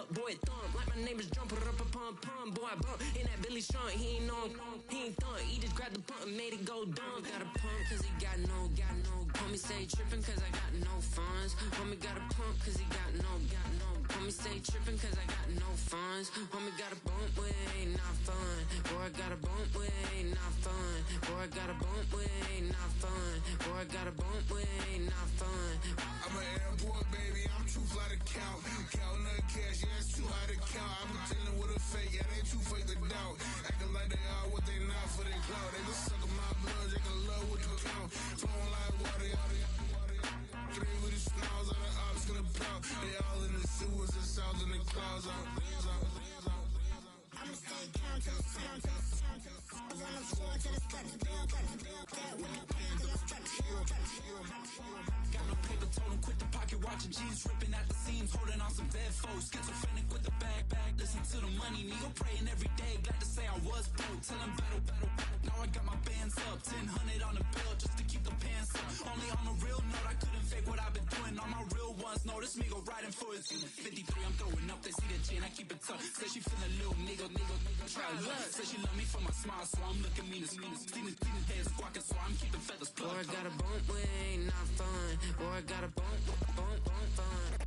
up, boy, thump. Like my name is Jumper, up a pump, pump. Boy, I bump in that Billy Strong. He ain't know, he ain't thump. He just grabbed the pump and made it go dumb. Got a pump cause he got no. Homie say trippin' cause I got no funds. Homie got a pump cause he got no. Homie say trippin' cause I got no funds. Homie got a bump with ain't not fun. Boy, I got a bump with ain't not fun. Boy, I got a bump with ain't not fun. Boy, I got a bump with ain't not fun. I'm an airport baby, I'm too fly to count. Counting the cash, yeah, it's too high to count. I'm dealing with a fake, yeah, they too fake to doubt. Acting like they are what they not for their clout. They just suckin' my blood, they can love what you count. Flowing like water, three with the snows on the ops gonna pout. They all in the sewers, the south in the clouds. I'ma stay count to the sound, to the sound, to the sound. On the floor to the steps, build, that way, to the steps, Got no paper, told him quit the pocket watching G's ripping at the seams, holding on some bed foes. Schizophrenic with the bag, listen to the money, nigga praying every day. Glad to say I was broke, tell him battle. Now I got my bands up, 1000 on the bill just to keep the pants up. Only on a real note, I couldn't fake what I've been doing. All my real ones know this nigga riding for his 53, I'm throwing up, they see the chain, I keep it tough. Say she feeling little nigga, try luck. Say she love me for my smile, so I'm looking mean as Steven head squawking, so I'm keeping feathers plucked. Boy, I got a bump with ain't not fun. Boy, I got a bump fun.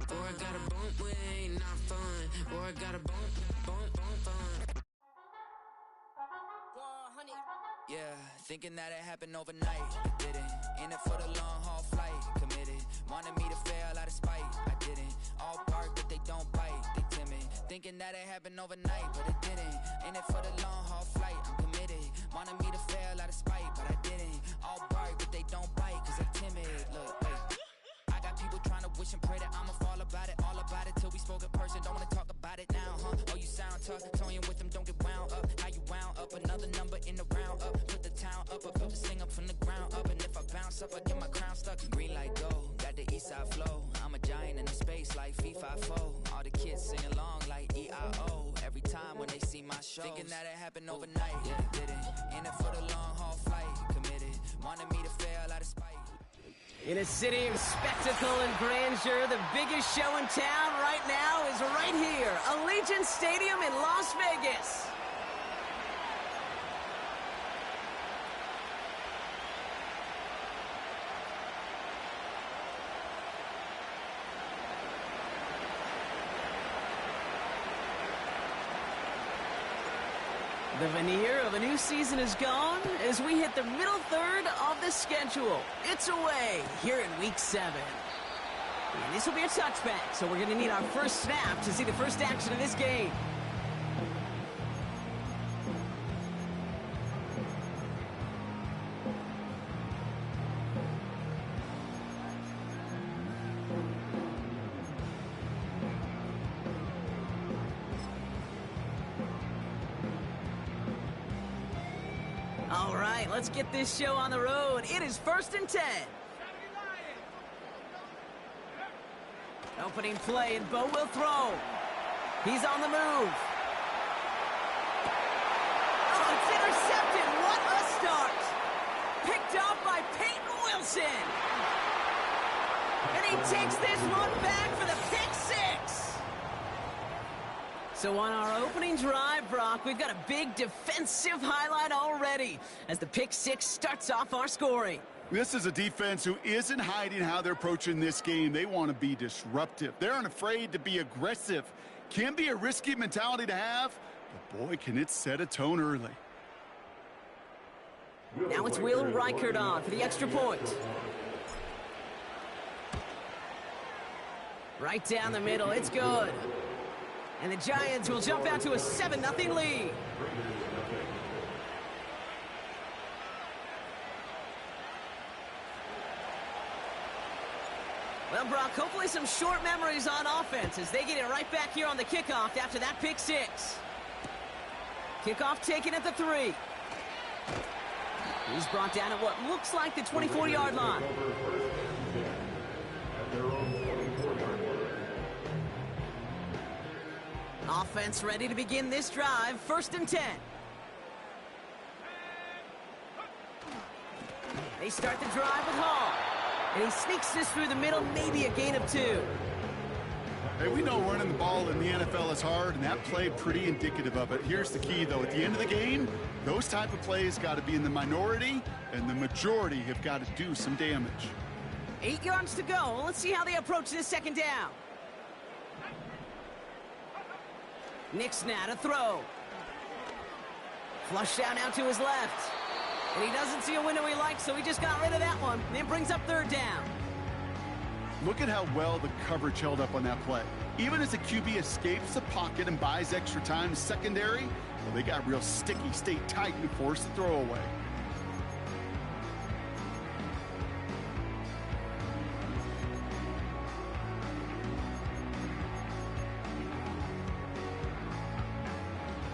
Boy, I got a bump with ain't not fun. Boy, I got a bump fun. Yeah, thinking that it happened overnight, it didn't. In it for the long haul flight, committed. Wanted me to fail out of spite, I didn't. All bark but they don't bite, they timid. Thinking that it happened overnight, but it didn't. In it for the long haul flight, I'm committed. Wanted me to fail out of spite, but I didn't. All bark but they don't bite, cause I'm timid. Look, hey. I got people trying to wish and pray that I'ma fall about it, all about it till we spoke in person. Don't wanna talk about it now, huh? Oh, you sound tough, toying with them, don't get wound up. How you wound up? Another number in the round up. Put the town up, I built this thing up from the ground up. And if I bounce up, I get my crown stuck. Green light go, got the east side flow. I'm a giant in the space like FIFA 4. All the kids sing along like EIO. Every time when they see my show, thinking that it happened overnight, yeah, didn't. In it for the long haul flight, committed. Wanted me to fail out of spite. In a city of spectacle and grandeur, the biggest show in town right now is right here, Allegiant Stadium in Las Vegas. The veneer of a new season is gone as we hit the middle third of the schedule. It's away here in Week 7. And this will be a touchback, so we're going to need our first snap to see the first action of this game. All right, let's get this show on the road. It is 1st and 10. Opening play, and Bo will throw. He's on the move. Oh, it's intercepted. What a start. Picked off by Peyton Wilson. And he takes this one back for the pick six. So on our opening drive, Brock, we've got a big defensive highlight already as the pick six starts off our scoring. This is a defense who isn't hiding how they're approaching this game. They want to be disruptive. They aren't afraid to be aggressive. Can be a risky mentality to have, but boy, can it set a tone early. Now it's Will Reichert on for the extra point. Right down the middle, it's good. And the Giants will jump out to a 7-0 lead. Well, Brock, hopefully some short memories on offense as they get it right back here on the kickoff after that pick six. Kickoff taken at the 3. He's brought down at what looks like the 24-yard line. Offense ready to begin this drive. 1st and 10. They start the drive with Hall. And he sneaks this through the middle, maybe a gain of 2. Hey, we know running the ball in the NFL is hard, and that play pretty indicative of it. Here's the key, though. At the end of the game, those type of plays got to be in the minority, and the majority have got to do some damage. 8 yards to go. Let's see how they approach this second down. Nick's now to throw. Flush down out to his left. And he doesn't see a window he likes, so he just got rid of that one. And it brings up third down. Look at how well the coverage held up on that play. Even as the QB escapes the pocket and buys extra time, secondary, well, they got real sticky, stayed tight, and forced the throw away.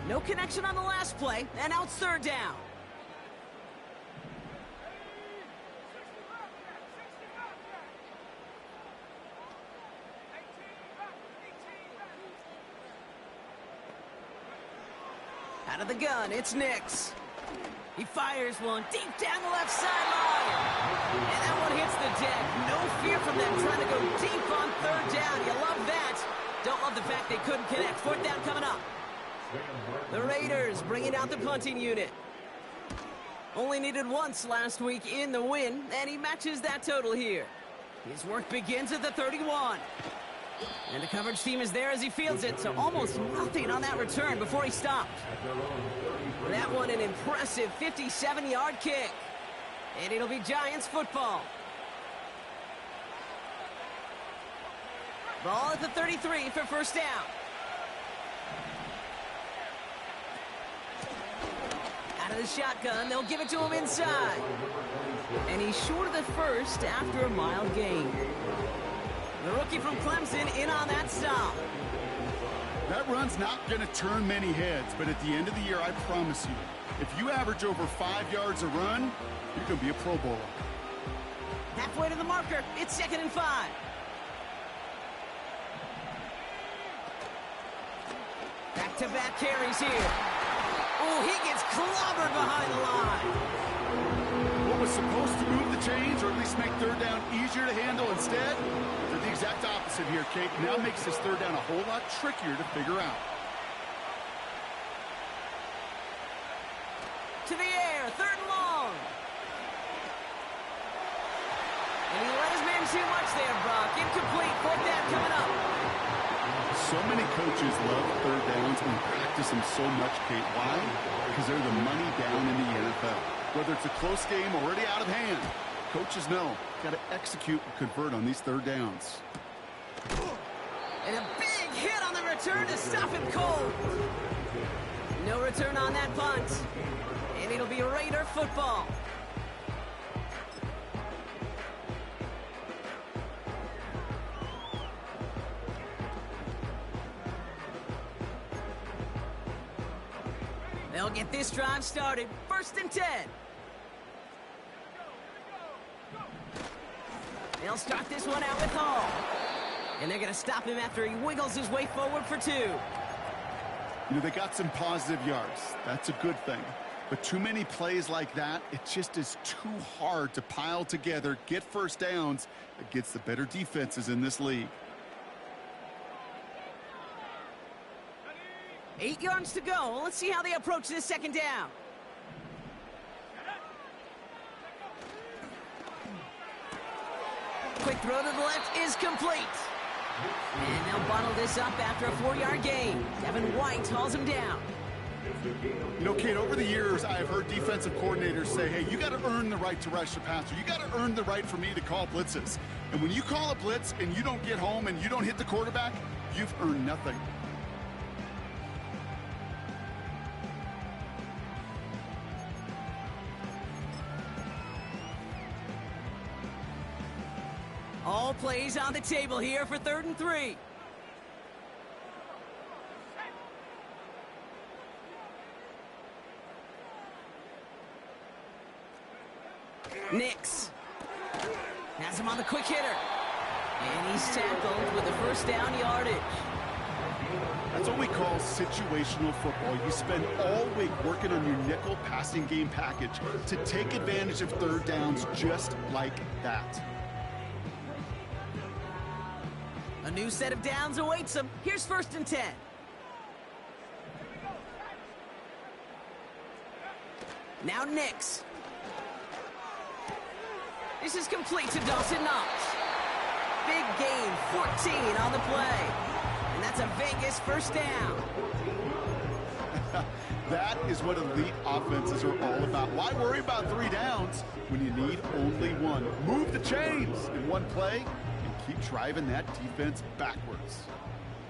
No connection on the last play, and now it's third down. Out of the gun, it's Nix. He fires one deep down the left sideline. And that one hits the deck. No fear from them trying to go deep on third down. You love that. Don't love the fact they couldn't connect. Fourth down coming up. The Raiders bringing out the punting unit. Only needed once last week in the win, and he matches that total here. His work begins at the 31. And the coverage team is there as he fields it, so almost nothing on that return before he stopped. That one an impressive 57-yard kick. And it'll be Giants football. Ball at the 33 for first down. Out of the shotgun, they'll give it to him inside. And he's short of the first after a mild gain. The rookie from Clemson in on that stop. That run's not going to turn many heads, but at the end of the year, I promise you, if you average over 5 yards a run, you're going to be a Pro Bowler. Halfway to the marker, it's 2nd and 5. Back-to-back carries here. Oh, he gets clobbered behind the line. What was supposed to move the chains, or at least make third down easier to handle instead, did the exact opposite here, Kate. Now makes this third down a whole lot trickier to figure out. To the air, 3rd and long. And he let his man too much there, Brock. Incomplete, 4th down coming up. So many coaches love third downs and practice them so much, Kate. Why? Because they're the money down in the NFL. Whether it's a close game already out of hand, coaches know got to execute and convert on these third downs. And a big hit on the return to stop him cold. No return on that punt. And it'll be Raider football. They'll get this drive started. 1st and 10. They'll start this one out with Hall. And they're going to stop him after he wiggles his way forward for 2. You know, they got some positive yards. That's a good thing. But too many plays like that, it just is too hard to pile together, get first downs against the better defenses in this league. 8 yards to go. Let's see how they approach this second down. Quick throw to the left is complete. And they'll bottle this up after a 4-yard gain. Devin White hauls him down. You know, Kate, over the years, I've heard defensive coordinators say, hey, you got to earn the right to rush the passer. You got to earn the right for me to call blitzes. And when you call a blitz and you don't get home and you don't hit the quarterback, you've earned nothing. All plays on the table here for 3rd and 3. Nix has him on the quick hitter. And he's tackled with a first down yardage. That's what we call situational football. You spend all week working on your nickel passing game package to take advantage of third downs just like that. new set of downs awaits them. Here's 1st and 10. Now Nix. This is complete to Dawson Knox. Big gain, 14 on the play. And that's a Vegas 1st down. That is what elite offenses are all about. Why worry about 3 downs when you need only 1? Move the chains in 1 play and keep driving that defense backwards.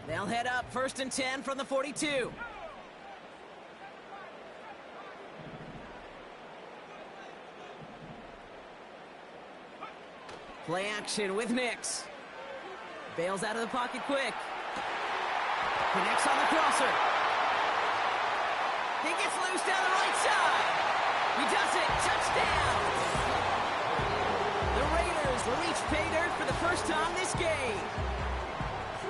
They'll head up 1st and 10 from the 42. Play action with Nix. Bails out of the pocket quick. Connects on the crosser. He gets loose down the right side. He does it. Touchdown. The Raiders will reach pay dirt for the first time this game.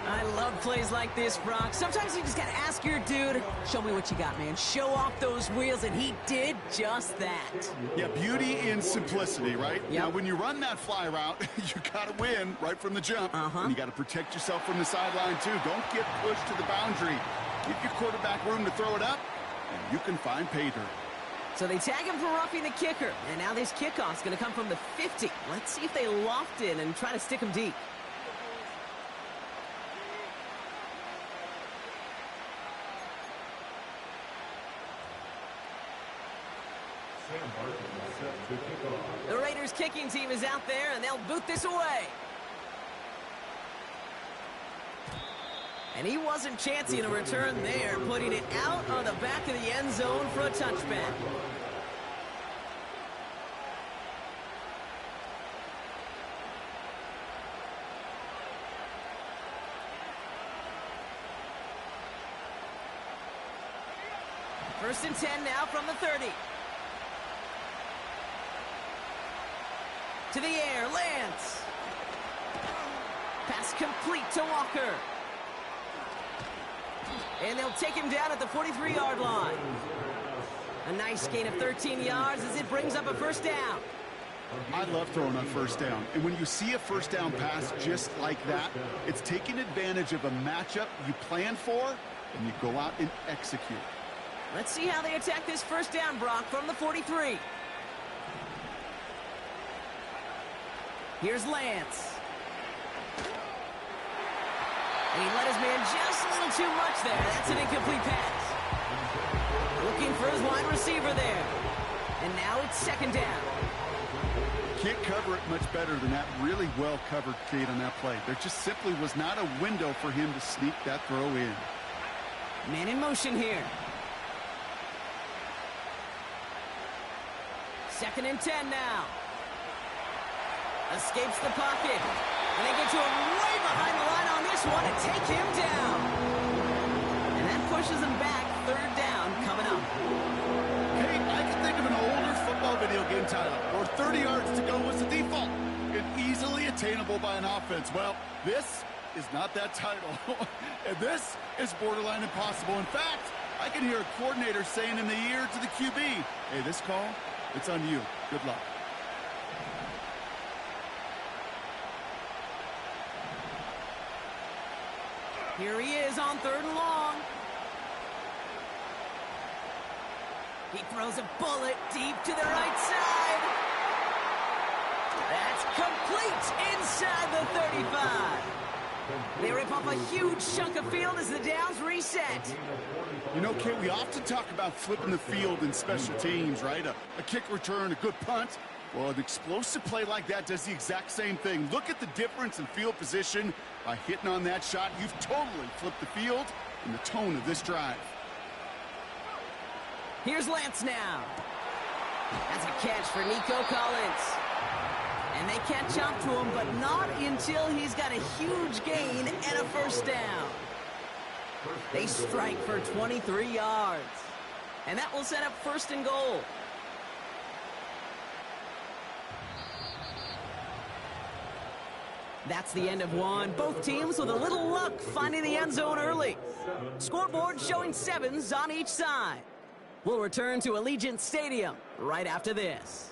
I love plays like this, Brock. Sometimes you just got to ask your dude, show me what you got, man. Show off those wheels, and he did just that. Yeah, beauty in simplicity, right? Yep. Now, when you run that fly route, you got to win right from the jump. And you got to protect yourself from the sideline, too. Don't get pushed to the boundary. Give your quarterback room to throw it up, and you can find pay dirt. So they tag him for roughing the kicker, and now this kickoff's going to come from the 50. Let's see if they loft in and try to stick him deep. The Raiders kicking team is out there, and they'll boot this away. And he wasn't chancing a return there, putting it out on the back of the end zone for a touchback. First and 10 now from the 30. To the air, Lance. Pass complete to Walker. And they'll take him down at the 43-yard line. A nice gain of 13 yards as it brings up a 1st down. I love throwing on 1st down. And when you see a 1st down pass just like that, it's taking advantage of a matchup you plan for, and you go out and execute. Let's see how they attack this 1st down, Brock, from the 43. Here's Lance. And he let his man just a little too much there. That's an incomplete pass. Looking for his wide receiver there. And now it's 2nd down. Can't cover it much better than that really well-covered kid on that play. There just simply was not a window for him to sneak that throw in. Man in motion here. 2nd and 10 now. Escapes the pocket. And they get to him way behind the line on this one and take him down. And that pushes him back. 3rd down coming up. Hey, I can think of an older football video game title where 30 yards to go was the default and easily attainable by an offense. Well, this is not that title. And this is borderline impossible. In fact, I can hear a coordinator saying in the ear to the QB, hey, this call, it's on you. Good luck. Here he is on 3rd and long. He throws a bullet deep to the right side. That's complete inside the 35. They rip off a huge chunk of field as the downs reset. You know, Kate, we often talk about flipping the field in special teams, right? A kick return, a good punt. Well, an explosive play like that does the exact same thing. Look at the difference in field position. By hitting on that shot, you've totally flipped the field and the tone of this drive. Here's Lance now. That's a catch for Nico Collins. And they catch up to him, but not until he's got a huge gain and a 1st down. They strike for 23 yards. And that will set up 1st and goal. That's the end of one. Both teams with a little luck finding the end zone early. Scoreboard showing 7s on each side. We'll return to Allegiant Stadium right after this.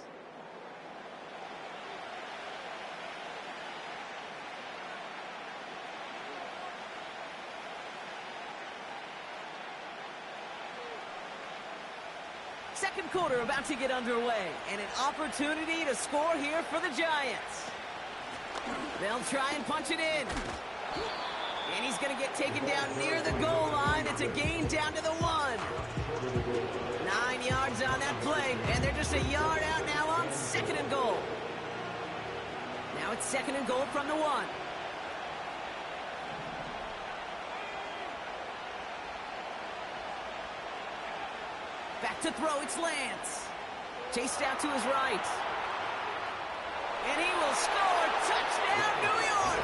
second quarter about to get underway, and an opportunity to score here for the Giants. They'll try and punch it in. And he's going to get taken down near the goal line. It's a gain down to the 1. 9 yards on that play, and they're just a yard out now on second and goal. Now it's second and goal from the 1. Back to throw, it's Lance. Chased out to his right. And he will score. Touchdown, New York!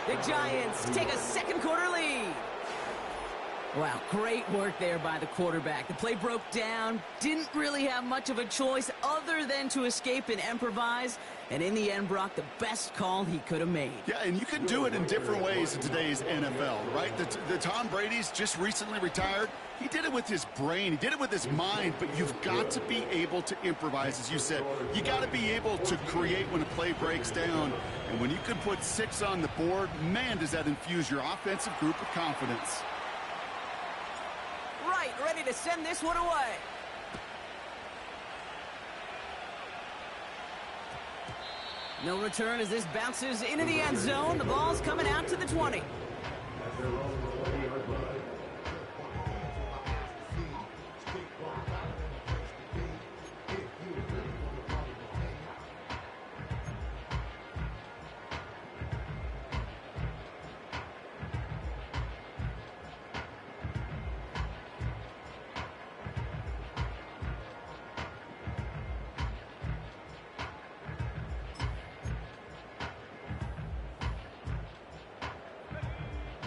The Giants take a second quarter lead. Wow, great work there by the quarterback. The play broke down, didn't really have much of a choice other than to escape and improvise. And in the end, Brock, the best call he could have made. Yeah, and you can do it in different ways in today's NFL, right? The Tom Brady's just recently retired. He did it with his brain. He did it with his mind, but you've got to be able to improvise, as you said. You got to be able to create when a play breaks down. And when you can put 6 on the board, man, does that infuse your offensive group with confidence. Right, ready to send this one away. No return as this bounces into the end zone. The ball's coming out to the 20.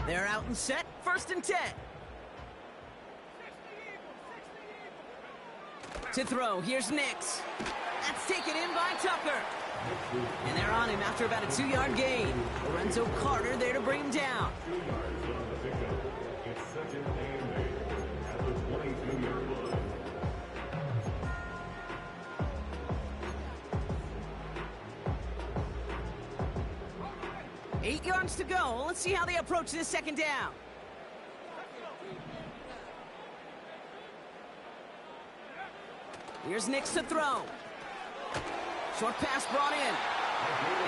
They're out and set, 1st and 10. To throw, here's Nix. That's taken in by Tucker. And they're on him after about a 2-yard gain. Lorenzo Carter there to bring him down. Eight yards to go. Let's see how they approach this second down. Here's Nix to throw. Short pass brought in.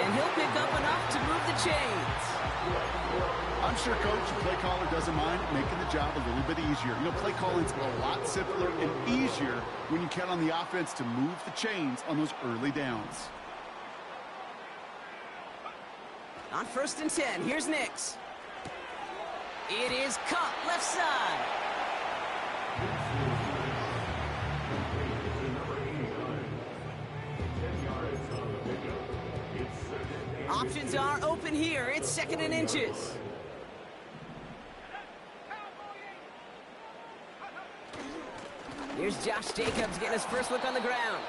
And he'll pick up enough to move the chains. I'm sure coach and play caller doesn't mind making the job a little bit easier. You know, play calling's a lot simpler and easier when you count on the offense to move the chains on those early downs. On 1st and 10, here's Nix. It is Cup, left side. Options are open here. It's 2nd and inches. Here's Josh Jacobs getting his first look on the ground.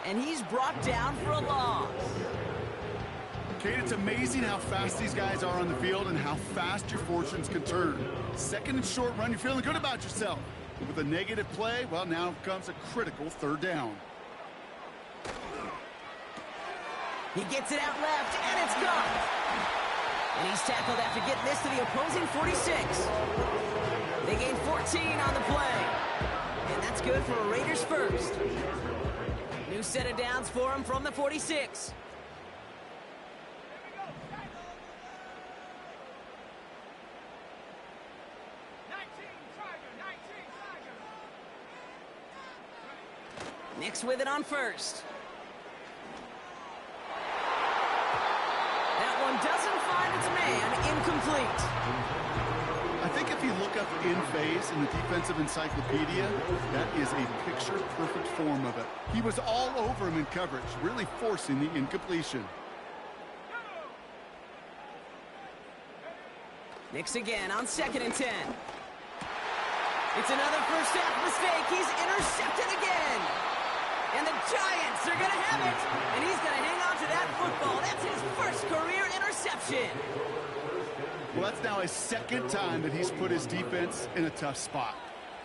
And he's brought down for a loss. Kate, it's amazing how fast these guys are on the field and how fast your fortunes can turn. 2nd and short run, you're feeling good about yourself. But with a negative play, well, now comes a critical 3rd down. He gets it out left, and it's gone. And he's tackled after getting this to the opposing 46. They gain 14 on the play. And that's good for a Raiders first. New set of downs for him from the 46. Nix with it on 1st. That one doesn't find its man. Incomplete. I think if you look up in phase in the defensive encyclopedia, that is a picture-perfect form of it. He was all over him in coverage, really forcing the incompletion. Nix again on 2nd and 10. It's another first half mistake. He's intercepted again. And the Giants are going to have it. And he's going to hang on to that football. That's his first career interception. Well, that's now his 2nd time that he's put his defense in a tough spot.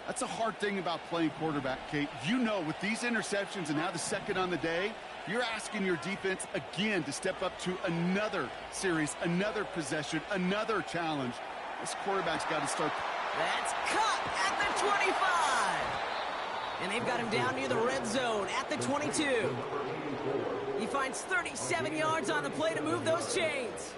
That's a hard thing about playing quarterback, Kate. You know, with these interceptions and now the 2nd on the day, you're asking your defense again to step up to another series, another possession, another challenge. This quarterback's got to start. That's cut at the 25. And they've got him down near the red zone at the 22. He finds 37 yards on the play to move those chains.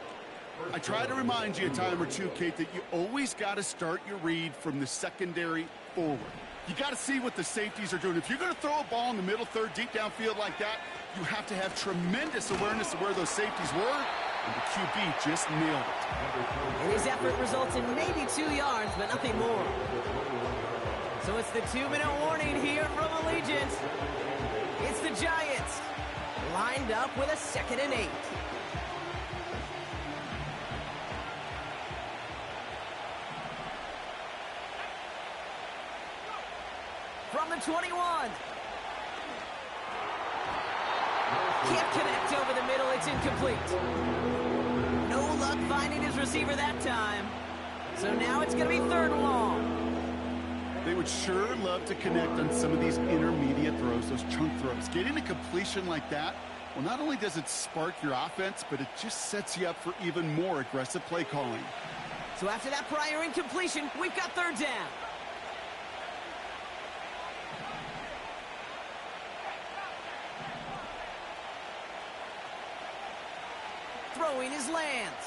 I try to remind you a time or two, Kate, that you always got to start your read from the secondary forward. You got to see what the safeties are doing. If you're going to throw a ball in the middle third, deep downfield like that, you have to have tremendous awareness of where those safeties were, and the QB just nailed it. And his effort results in maybe 2 yards, but nothing more. So it's the 2-minute warning here from Allegiant. It's the Giants, lined up with a 2nd and 8. From the 21. Can't connect over the middle. It's incomplete. No luck finding his receiver that time. So now it's going to be 3rd and long. They would sure love to connect on some of these intermediate throws, those chunk throws. Getting a completion like that, well, not only does it spark your offense, but it just sets you up for even more aggressive play calling. So after that prior incompletion, we've got 3rd down. Throwing his Lance.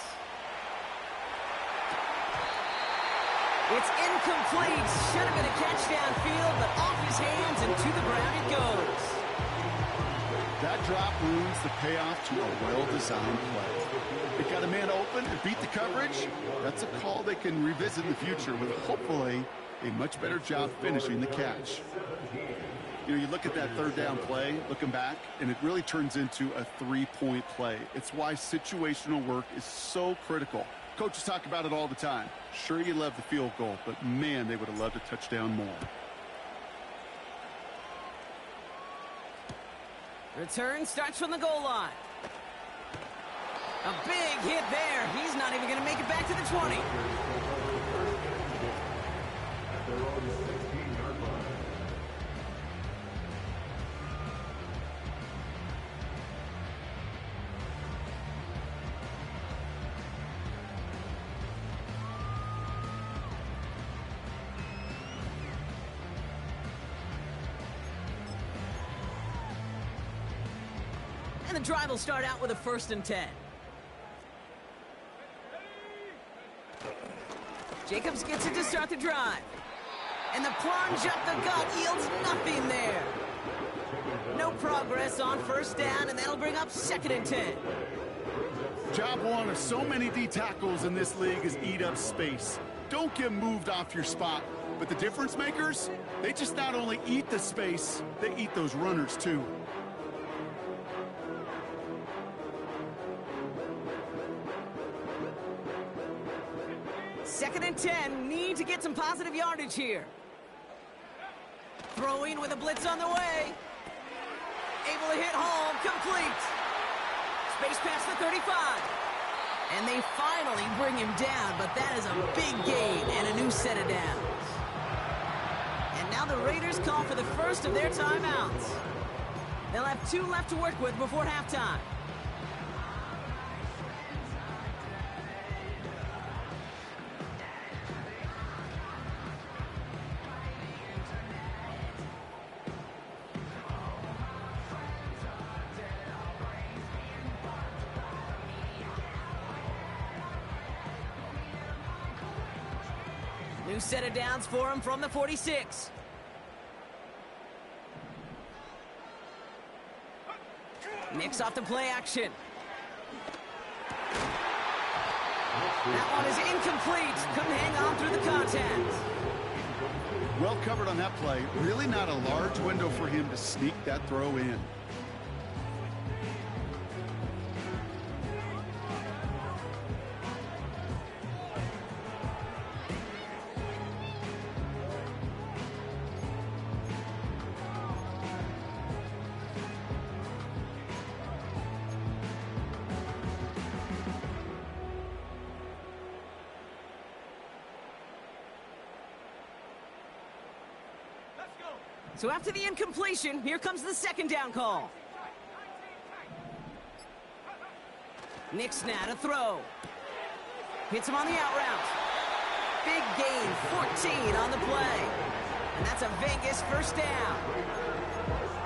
It's incomplete. Should have been a catch downfield, but off his hands and to the ground it goes. That drop ruins the payoff to a well-designed play. They got a man open and beat the coverage. That's a call they can revisit in the future with hopefully a much better job finishing the catch. You know, you look at that 3rd down play, looking back, and it really turns into a 3-point play. It's why situational work is so critical. Coaches talk about it all the time. Sure, you love the field goal, but man, they would have loved a touchdown more. Return starts from the goal line. A big hit there. He's not even going to make it back to the 20. And the drive will start out with a 1st and 10. Jacobs gets it to start the drive. And the plunge up the gut yields nothing there. No progress on 1st down, and that'll bring up 2nd and 10. Job one of so many D tackles in this league is eat up space. Don't get moved off your spot. But the difference makers, they just not only eat the space, they eat those runners too. Second and 10, need to get some positive yardage here. Throwing with a blitz on the way. Able to hit home, complete. Space past the 35. And they finally bring him down, but that is a big gain and a new set of downs. And now the Raiders call for the first of their timeouts. They'll have 2 left to work with before halftime. New set of downs for him from the 46. Nicks off the play action. That one is incomplete. Couldn't hang on through the contact. Well covered on that play. Really not a large window for him to sneak that throw in. So after the incompletion, here comes the 2nd down call. Nick's now to throw. Hits him on the out route. Big gain, 14 on the play. And that's a Vegas first down.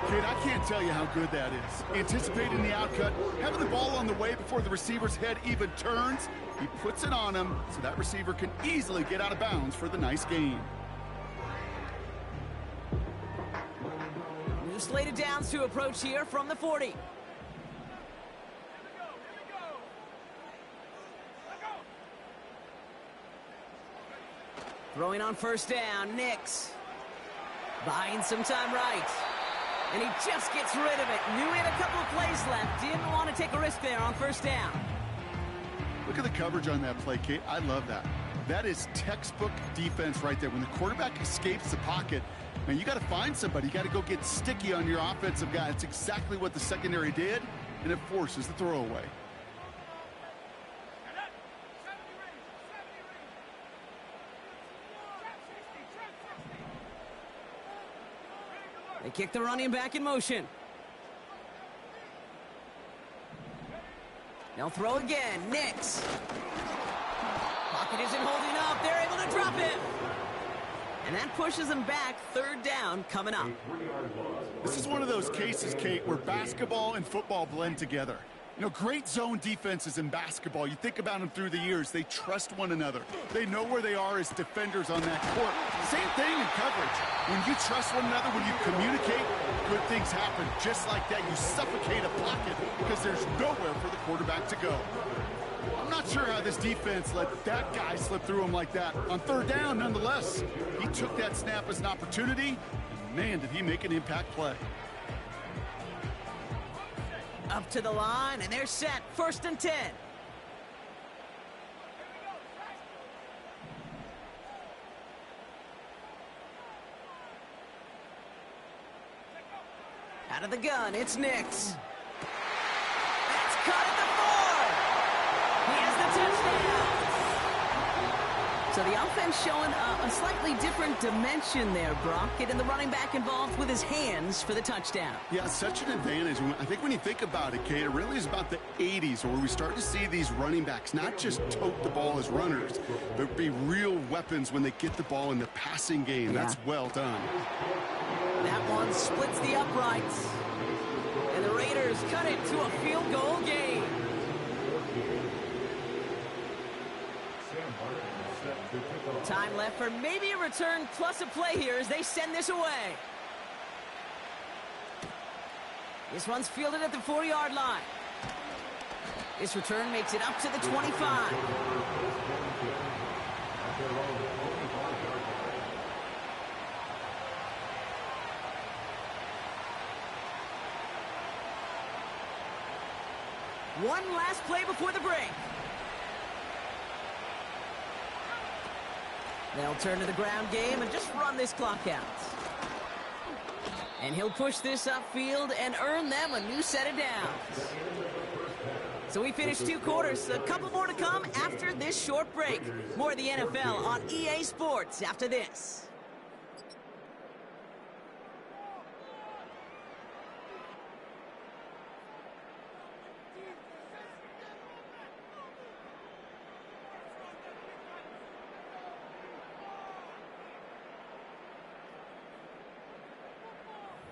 Kid, I can't tell you how good that is. Anticipating the outcut, having the ball on the way before the receiver's head even turns, he puts it on him so that receiver can easily get out of bounds for the nice gain. New slated downs to approach here from the 40. Throwing on first down, Nix. Buying some time right. And he just gets rid of it. Knew he had a couple of plays left. Didn't want to take a risk there on first down. Look at the coverage on that play, Kate. I love that. That is textbook defense right there. When the quarterback escapes the pocket, man, you got to find somebody. You got to go get sticky on your offensive guy. It's exactly what the secondary did, and it forces the throwaway. They kick the running back in motion. They'll throw again. Nix. Pocket isn't holding up. They're able to drop it. And that pushes them back. Third down coming up. This is one of those cases, Kate, where basketball and football blend together. You know, great zone defenses in basketball. You think about them through the years. They trust one another. They know where they are as defenders on that court. Same thing in coverage. When you trust one another, when you communicate, good things happen. Just like that, you suffocate a pocket because there's nowhere for the quarterback to go. I'm not sure how this defense let that guy slip through him like that. On third down, nonetheless, he took that snap as an opportunity, and man, did he make an impact play. Up to the line, and they're set. First and 10. Out of the gun, it's Nix. That's caught at the 4. He has the touchdown. So the offense showing a slightly different dimension there, Brock. Getting the running back involved with his hands for the touchdown. Yeah, such an advantage. I think when you think about it, Kate, it really is about the 80s where we start to see these running backs not just tote the ball as runners, but be real weapons when they get the ball in the passing game. Yeah. That's well done. That one splits the uprights. And the Raiders cut it to a field goal game. Time left for maybe a return plus a play here as they send this away. This one's fielded at the 40-yard line. This return makes it up to the 25. One last play before the break. They'll turn to the ground game and just run this clock out. And he'll push this upfield and earn them a new set of downs. So we finished 2 quarters. A couple more to come after this short break. More of the NFL on EA Sports after this.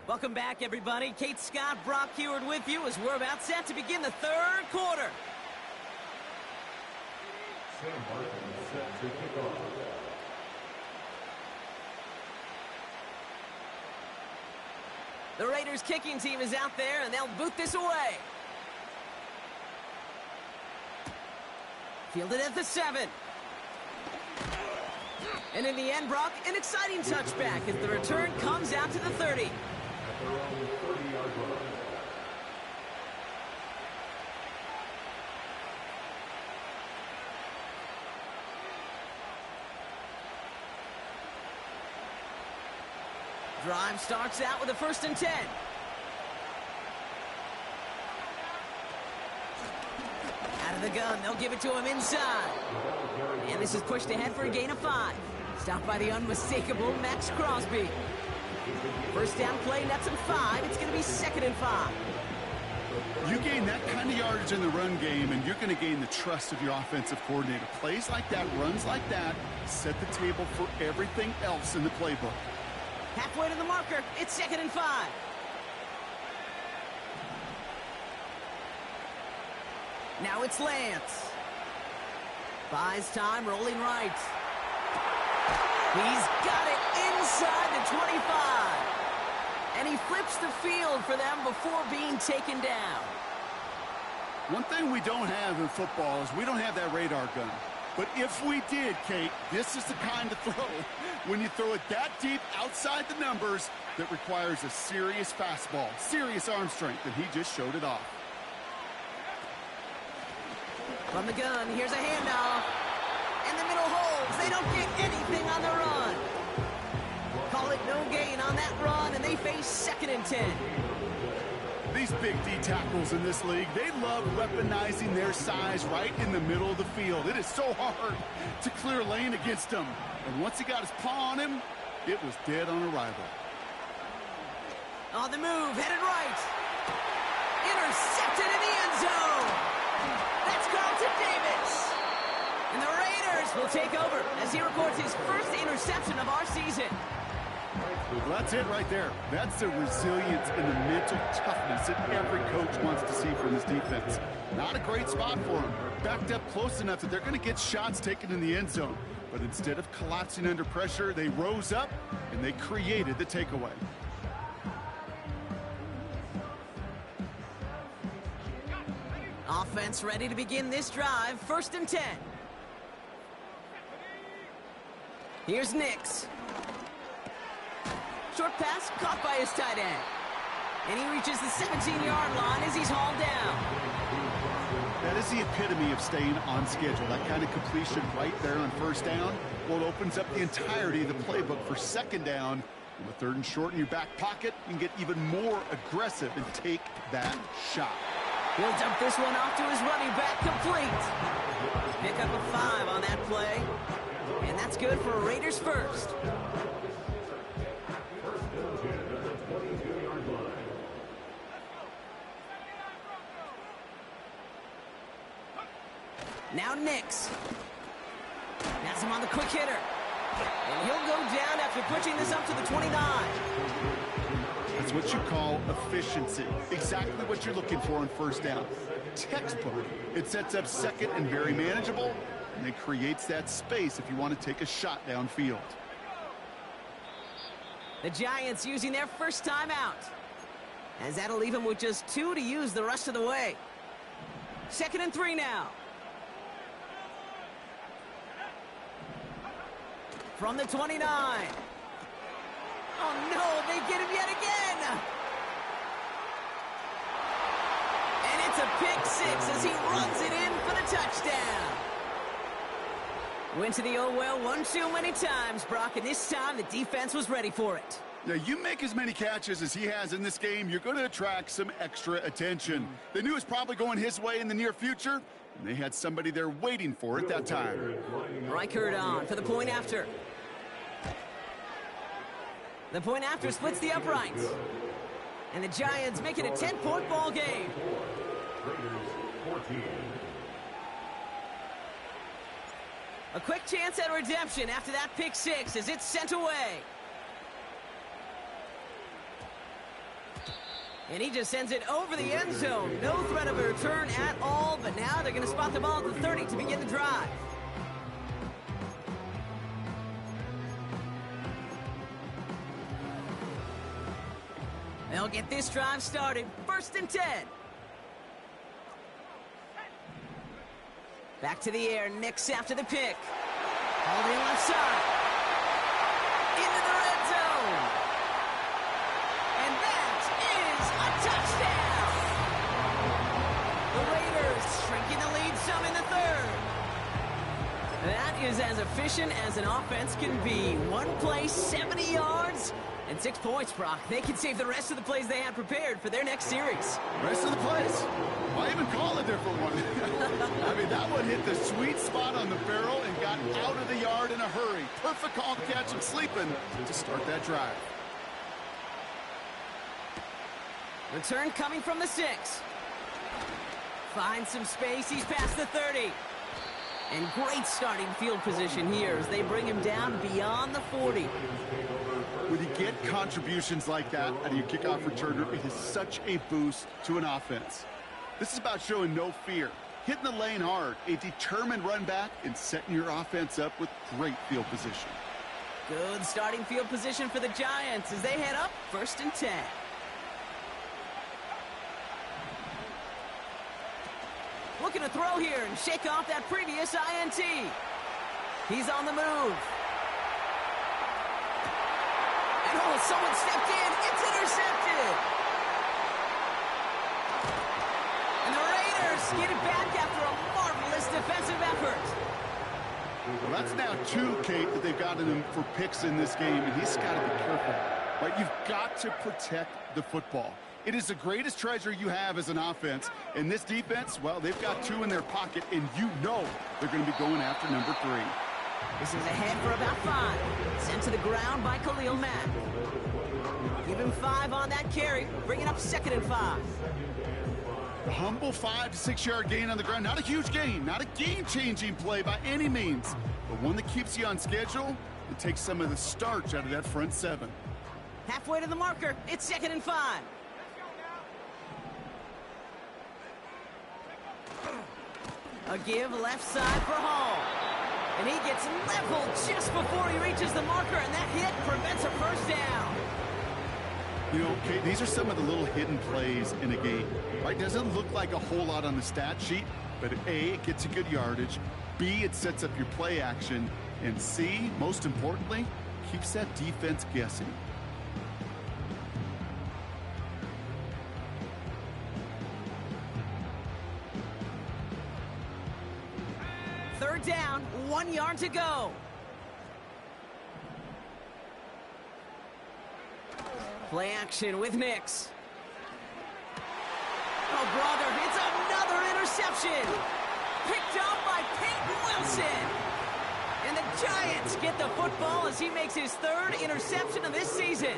Welcome back, everybody. Kate Scott, Brock Huard with you as we're about set to begin the third quarter. Sam Martin set to kick off. The Raiders kicking team is out there, and they'll boot this away. Fielded at the 7. And in the end, Brock, an exciting touchback as the return comes out to the 30. Their own 30-yard line. Drive starts out with a 1st and 10. Out of the gun, they'll give it to him inside. And this is pushed ahead for a gain of 5. Stopped by the unmistakable Max Crosby. First down play, nets him 5. It's going to be 2nd and 5. You gain that kind of yardage in the run game, and you're going to gain the trust of your offensive coordinator. Plays like that, runs like that, set the table for everything else in the playbook. Halfway to the marker. It's 2nd and 5. Now it's Lance. Buys time, rolling right. He's got it inside the 25. And he flips the field for them before being taken down. One thing we don't have in football is we don't have that radar gun. But if we did, Kate, this is the kind of throw, when you throw it that deep outside the numbers, that requires a serious fastball, serious arm strength, and he just showed it off. From the gun, here's a handoff. And the middle holds. They don't get anything on the run. Call it no gain on that run, and they face 2nd and 10. These big D tackles in this league, they love weaponizing their size right in the middle of the field. It is so hard to clear lane against him. And once he got his paw on him, it was dead on arrival. On the move, headed right. Intercepted in the end zone. That's Carlton Davis. And the Raiders will take over as he records his first interception of our season. Well, that's it right there. That's the resilience and the mental toughness that every coach wants to see from his defense. Not a great spot for him. Backed up close enough that they're going to get shots taken in the end zone. But instead of collapsing under pressure, they rose up and they created the takeaway. Offense ready to begin this drive. 1st and 10. Here's Nix. Short pass caught by his tight end. And he reaches the 17-yard line as he's hauled down. That is the epitome of staying on schedule. That kind of completion right there on 1st down. Well, it opens up the entirety of the playbook for 2nd down. And with 3rd and short in your back pocket, you can get even more aggressive and take that shot. He'll dump this one off to his running back, complete. Pick up a 5 on that play. And that's good for a Raiders first. Now Nix. Has him on the quick hitter. And he'll go down after pushing this up to the 29. That's what you call efficiency. Exactly what you're looking for on 1st down. Textbook. It sets up 2nd and very manageable, and it creates that space if you want to take a shot downfield. The Giants using their first timeout, as that'll leave them with just 2 to use the rest of the way. 2nd and 3 now. From the 29. Oh, no, they get him yet again. And it's a pick 6 as he runs it in for the touchdown. Went to the oh-well one too many times, Brock, and this time the defense was ready for it. Now, you make as many catches as he has in this game, you're going to attract some extra attention. They knew it was probably going his way in the near future, and they had somebody there waiting for it that time. Reichard on for the point after. The point after splits the uprights. And the Giants make it a 10-point ball game. A quick chance at redemption after that pick 6 as it's sent away. And he just sends it over the end zone. No threat of a return at all, but now they're going to spot the ball at the 30 to begin the drive. They'll get this drive started. 1st and 10. Back to the air. Nix after the pick. Holding left side. Into the red zone. And that is a touchdown. The Raiders shrinking the lead some in the 3rd. That is as efficient as an offense can be. One play, 70 yards. And 6 points, Brock. They can save the rest of the plays they had prepared for their next series. Rest of the plays? Why even call a different one? I mean, that one hit the sweet spot on the barrel and got out of the yard in a hurry. Perfect call to catch him sleeping to start that drive. Return coming from the 6. Finds some space. He's past the 30. And great starting field position here as they bring him down beyond the 40. When you get contributions like that out of your kickoff returner, it is such a boost to an offense. This is about showing no fear, hitting the lane hard, a determined run back, and setting your offense up with great field position. Good starting field position for the Giants as they head up 1st and 10. Looking to throw here and shake off that previous INT. He's on the move. And oh, someone stepped in. It's intercepted. And the Raiders get it back after a marvelous defensive effort. Well, that's now 2, Kate, that they've got in him for picks in this game, and he's got to be careful. Right? You've got to protect the football. It is the greatest treasure you have as an offense. And this defense, well, they've got 2 in their pocket, and you know they're going to be going after number 3. This is ahead for about 5. Sent to the ground by Khalil Mack. Give him 5 on that carry. Bring it up 2nd and 5. A humble 5 to 6 yard gain on the ground. Not a huge gain, not a game-changing play by any means, but one that keeps you on schedule and takes some of the starch out of that front 7. Halfway to the marker. It's 2nd and 5. A give left side for Hall. And he gets leveled just before he reaches the marker, and that hit prevents a first down. You know, Kate, these are some of the little hidden plays in a game. Right? Doesn't look like a whole lot on the stat sheet, but A, it gets you good yardage. B, it sets up your play action. And C, most importantly, keeps that defense guessing. Third down, 1 yard to go. Play action with Nix. Oh, brother, it's another interception. Picked up by Peyton Wilson. And the Giants get the football as he makes his 3rd interception of this season.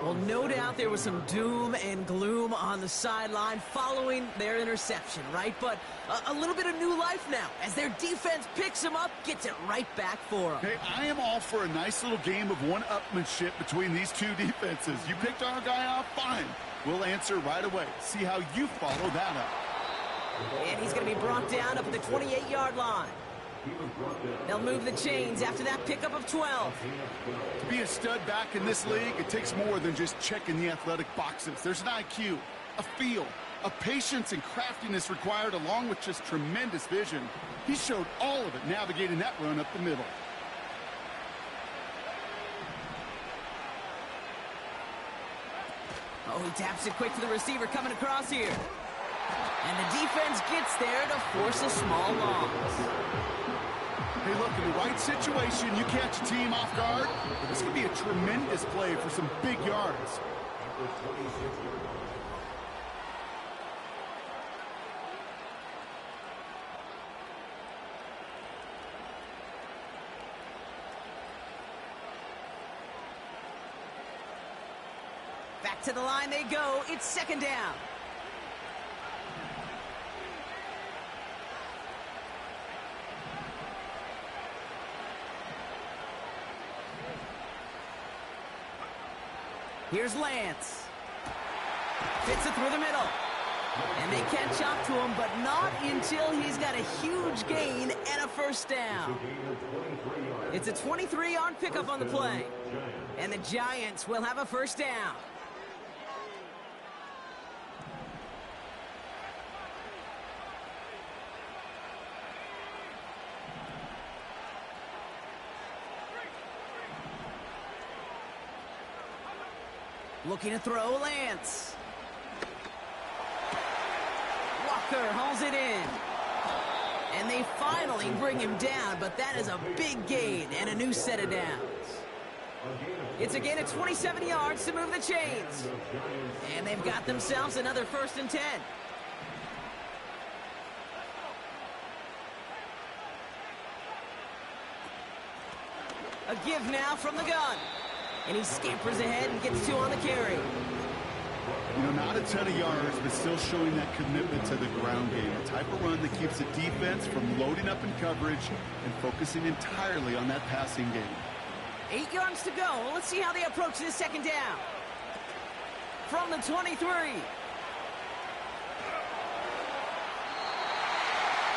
Well, no doubt there was some doom and gloom on the sideline following their interception, right? But a little bit of new life now as their defense picks them up, gets it right back for them. Hey, I am all for a nice little game of one-upmanship between these 2 defenses. You picked our guy off, fine. We'll answer right away. See how you follow that up. And he's going to be brought down up at the 28-yard line. They'll move the chains after that pickup of 12. To be a stud back in this league, it takes more than just checking the athletic boxes. There's an IQ, a feel, a patience and craftiness required along with just tremendous vision. He showed all of it navigating that run up the middle. Oh, he taps it quick to the receiver coming across here. And the defense gets there to force a small loss. Hey, look, in the right situation, you catch a team off guard. This could be a tremendous play for some big yards. Back to the line they go. It's 2nd down. Here's Lance. Fits it through the middle. And they catch up to him, but not until he's got a huge gain and a first down. It's a 23-yard pickup on the play. And the Giants will have a first down. Looking to throw, Lance. Walker hauls it in. And they finally bring him down, but that is a big gain and a new set of downs. It's a gain of 27 yards to move the chains. And they've got themselves another 1st and 10. A give now from the gun. And he scampers ahead and gets 2 on the carry. You know, not a ton of yards, but still showing that commitment to the ground game. The type of run that keeps the defense from loading up in coverage and focusing entirely on that passing game. 8 yards to go. Let's see how they approach this second down. From the 23.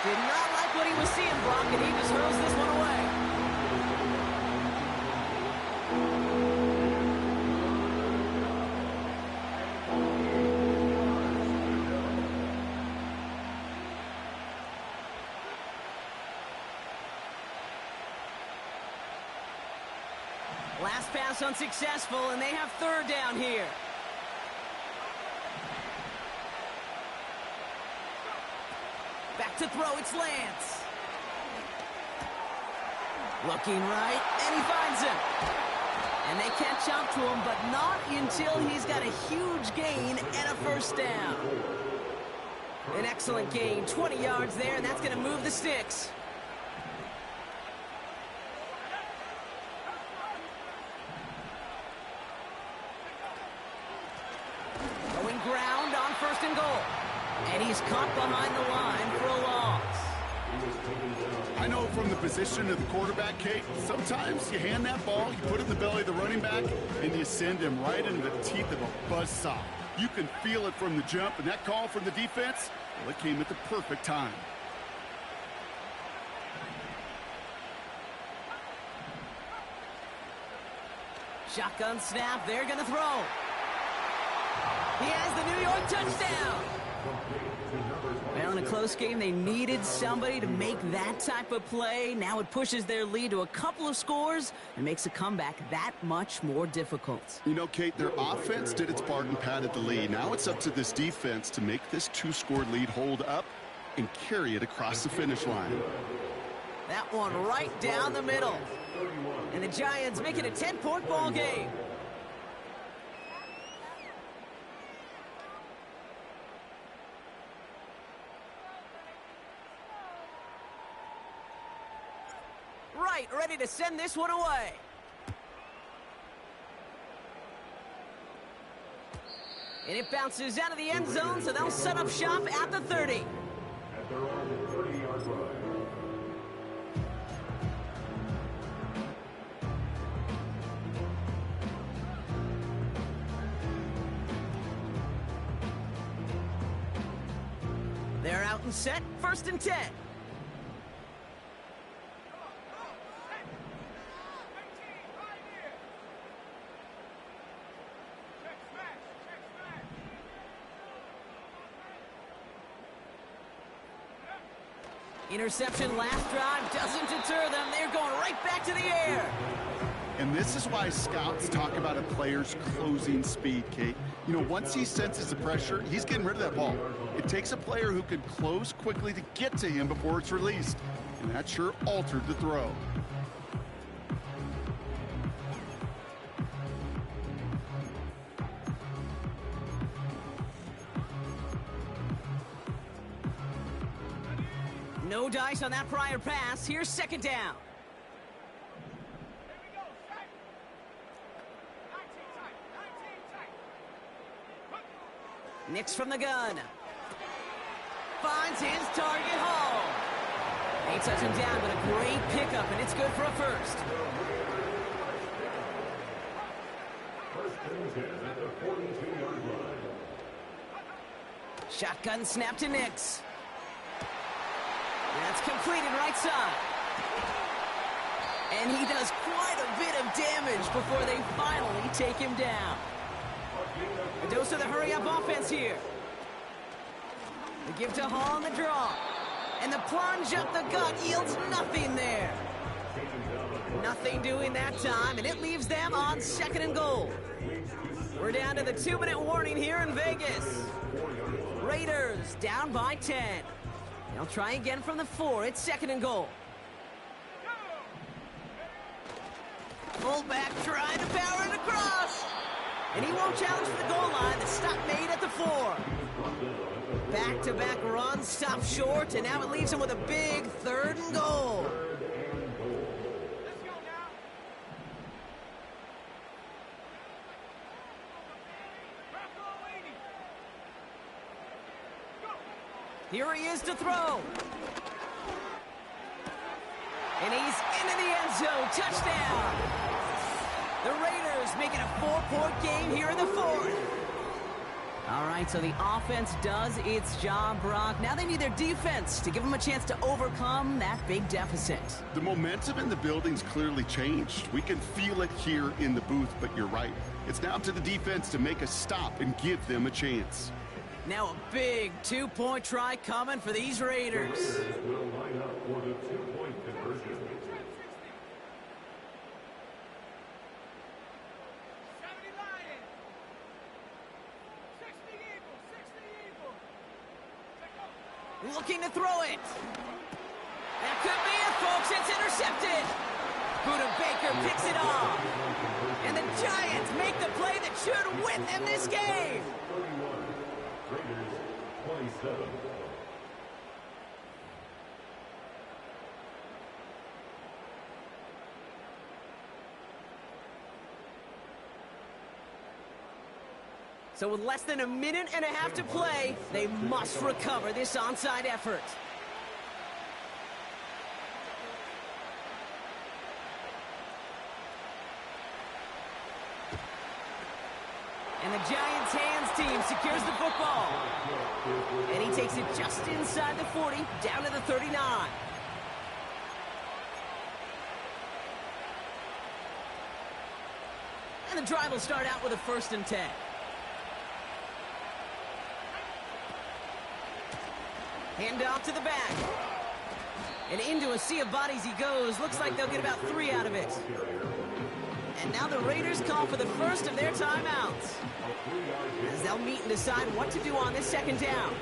Did not like what he was seeing, Brock, and he just hurls this one away. Last pass unsuccessful, and they have third down here. Back to throw, it's Lance. Looking right, and he finds him. And they catch up to him, but not until he's got a huge gain and a first down. An excellent gain, 20 yards there, and that's going to move the sticks. Going ground on first and goal. And he's caught behind the line for a loss. I know from the position of the quarterback, Kate, sometimes you hand that ball, you put it in the belly of the running back, and you send him right into the teeth of a buzzsaw. You can feel it from the jump, and that call from the defense, well, it came at the perfect time. Shotgun snap, they're going to throw. He has the New York touchdown. Well, in a close game, they needed somebody to make that type of play. Now it pushes their lead to a couple of scores and makes a comeback that much more difficult. You know, Kate, their offense did its part and padded the lead. Now it's up to this defense to make this two-score lead hold up and carry it across the finish line. That one right down the middle. And the Giants make it a 10-point ball game. Right, ready to send this one away. And it bounces out of the end zone, so they'll set up shop at the 30. At their own 30-yard line. They're out and set, 1st and 10. Interception last drive doesn't deter them. They're going right back to the air. And this is why scouts talk about a player's closing speed, Kate. You know, once he senses the pressure, he's getting rid of that ball. It takes a player who can close quickly to get to him before it's released. And that sure altered the throw. No dice on that prior pass. Here's 2nd down. Nix from the gun. Finds his target home. He touches him down, but a great pickup, and it's good for a first. First and 10 at the 42-yard line. Shotgun snap to Nix. That's completed right side. And he does quite a bit of damage before they finally take him down. A dose of the hurry-up offense here. The give to Hall on the draw. And the plunge up the gut yields nothing there. Nothing doing that time, and it leaves them on 2nd and goal. We're down to the 2-minute warning here in Vegas. Raiders down by 10. They'll try again from the 4. It's 2nd and goal. Fullback trying to power it across. And he won't challenge for the goal line. The stop made at the 4. Back-to-back runs, stop short, and now it leaves him with a big 3rd and goal. Here he is to throw. And he's into the end zone. Touchdown. The Raiders make it a 4-point game here in the fourth. All right, so the offense does its job, Brock. Now they need their defense to give them a chance to overcome that big deficit. The momentum in the building's clearly changed. We can feel it here in the booth, but you're right. It's now up to the defense to make a stop and give them a chance. Now a big 2-point try coming for these Raiders. The Raiders will line up for the 2-point conversion. Looking to throw it. That could be it, folks. It's intercepted. Buda Baker picks it off. And the Giants make the play that should win them this game. 31. Raiders 27. So with less than a minute and a half to play, they must recover this onside effort. And the Giants' hands team secures the football. And he takes it just inside the 40, down to the 39. And the drive will start out with a 1st and 10. Hand off to the back. And into a sea of bodies he goes. Looks like they'll get about 3 out of it. And now the Raiders call for the first of their timeouts, as they'll meet and decide what to do on this 2nd down.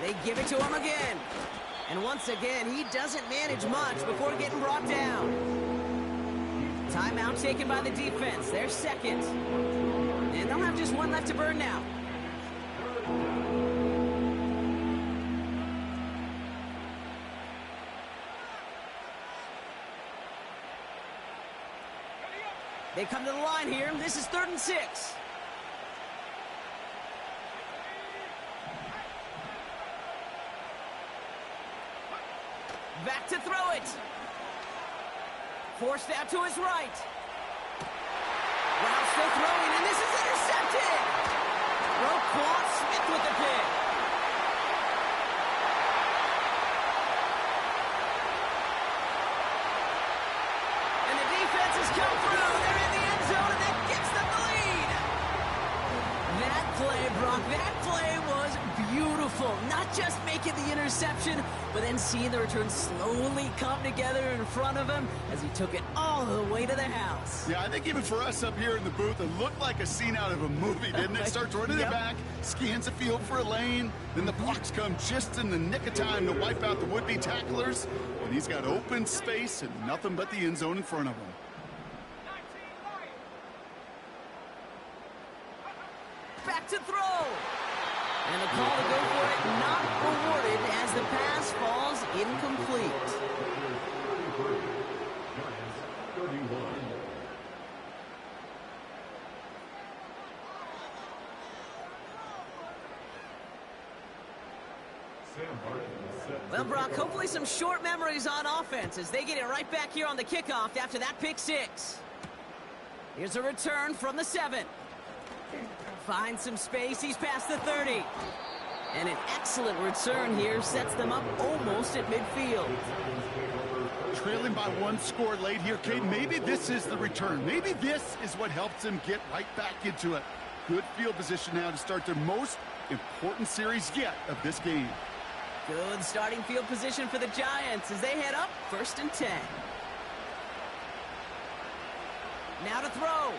They give it to him again. And once again, he doesn't manage much before getting brought down. Timeout taken by the defense. Their 2nd. And they'll have just 1 left to burn now. They come to the line here. This is 3rd and 6. Back to throw it. Forced out to his right. Brown still throwing, and this is intercepted. Roquan Smith with the pick. And the defense has come through. They're in the end zone, and that gives them the lead. That play, Brock, that play was beautiful. Not just making the interception, but then seeing the return slowly come together in front of him as he took it all the way to the house. Yeah, I think even for us up here in the booth, it looked like a scene out of a movie, didn't it? Starts running it back, scans the field for a lane, then the blocks come just in the nick of time to wipe out the would-be tacklers, and he's got open space and nothing but the end zone in front of him. Back to throw. And the call to go for it not awarded as the pass falls incomplete. Giants 31. Sam Martin set. Well, Brock, hopefully some short memories on offense as they get it right back here on the kickoff after that pick 6. Here's a return from the 7. Finds some space. He's past the 30. And an excellent return here sets them up almost at midfield. Trailing by 1 score late here, Cade. Maybe this is the return. Maybe this is what helps them get right back into it. Good field position now to start their most important series yet of this game. Good starting field position for the Giants as they head up 1st and 10. Now to throw.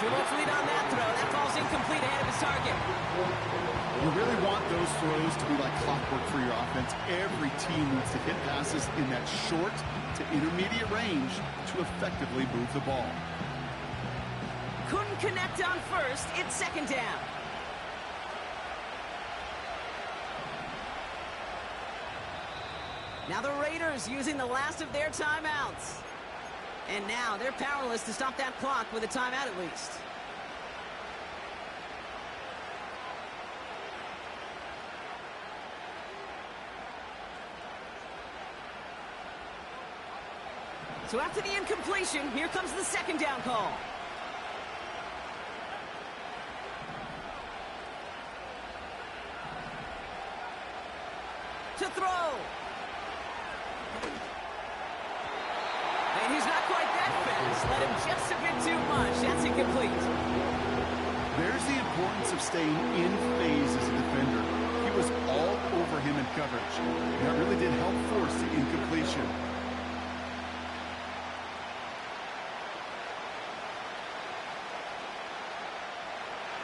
Too much lead on that throw. That ball's incomplete ahead of his target. You really want those throws to be like clockwork for your offense. Every team needs to hit passes in that short to intermediate range to effectively move the ball. Couldn't connect on 1st. It's 2nd down. Now the Raiders using the last of their timeouts. And now they're powerless to stop that clock with a timeout at least. So after the incompletion, here comes the second down call. To throw. And he's not quite that fast. Let him just a bit too much. That's incomplete. There's the importance of staying in phase as a defender. He was all over him in coverage. That really did help force the incompletion.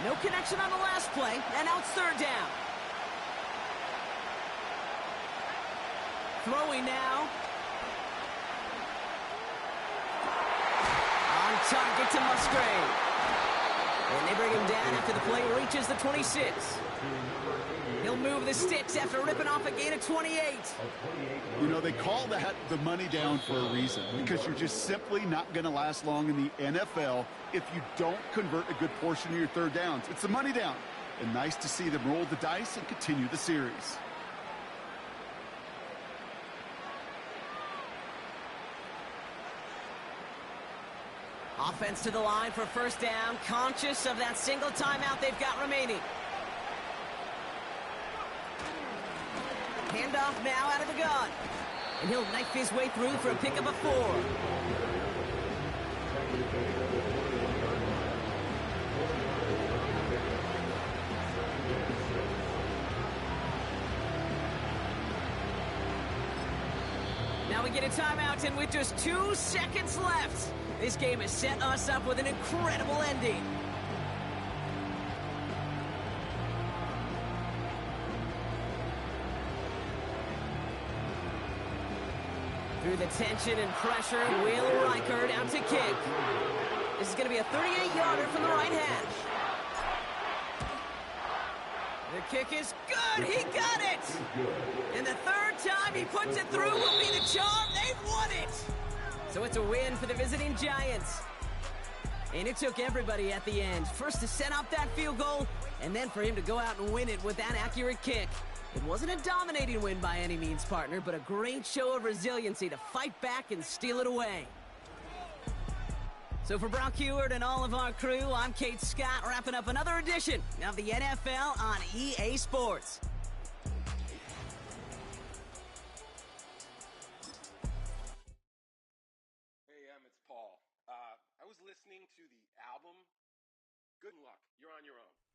No connection on the last play, and now it's third down. Throwing now. On target to Musgrave. And they bring him down after the play reaches the 26. He'll move the sticks after ripping off a gain of 28. You know, they call that the money down for a reason, because you're just simply not going to last long in the NFL if you don't convert a good portion of your third downs. It's the money down. And nice to see them roll the dice and continue the series. Offense to the line for first down, conscious of that single timeout they've got remaining. Handoff now out of the gun. And he'll knife his way through for a pickup of 4. Now we get a timeout, and with just 2 seconds left, this game has set us up with an incredible ending. Through the tension and pressure, Will Reichard out to kick. This is going to be a 38-yarder from the right hash. The kick is good. He got it. And the third time he puts it through will be the charm. They've won it. So it's a win for the visiting Giants. And it took everybody at the end. First to set up that field goal, and then for him to go out and win it with that accurate kick. It wasn't a dominating win by any means, partner, but a great show of resiliency to fight back and steal it away. So for Brock Huard and all of our crew, I'm Kate Scott, wrapping up another edition of the NFL on EA Sports. Hey, it's Paul. I was listening to the album. Good luck. You're on your own.